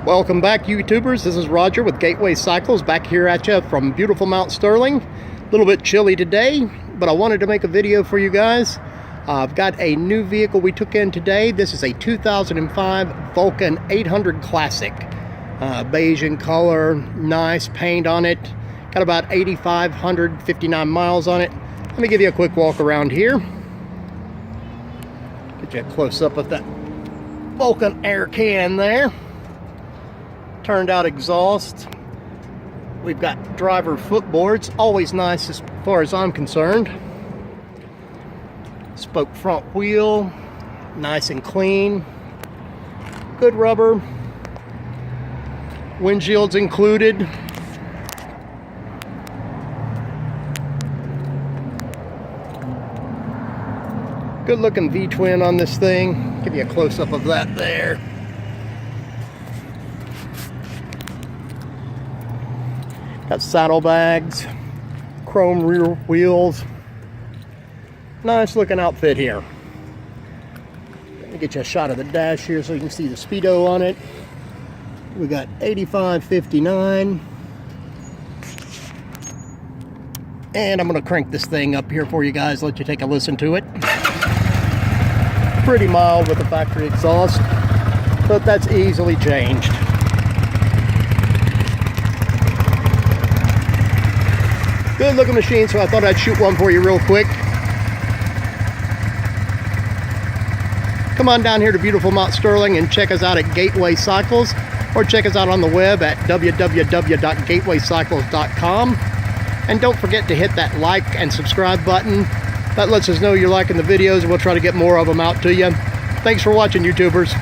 Welcome back, YouTubers. This is Roger with Gateway Cycles, back here at you from beautiful Mount Sterling. A little bit chilly today, but I wanted to make a video for you guys. I've got a new vehicle we took in today. This is a 2005 Vulcan 800 Classic. Beige in color, nice paint on it. Got about 8,559 miles on it. Let me give you a quick walk around here. Get you a close-up of that Vulcan air can there. Turned out exhaust. We've got driver footboards, always nice as far as I'm concerned. Spoke front wheel, nice and clean. Good rubber. Windshield's included. Good looking V-twin on this thing. Give you a close-up of that there. Got saddlebags, chrome rear wheels. Nice looking outfit here. Let me get you a shot of the dash here so you can see the speedo on it. We got 8,559. And I'm going to crank this thing up here for you guys, let you take a listen to it. Pretty mild with the factory exhaust, but that's easily changed. Good looking machine, so I thought I'd shoot one for you real quick. Come on down here to beautiful Mount Sterling and check us out at Gateway Cycles, or check us out on the web at www.gatewaycycles.com. And don't forget to hit that like and subscribe button. That lets us know you're liking the videos, and we'll try to get more of them out to you. Thanks for watching, YouTubers.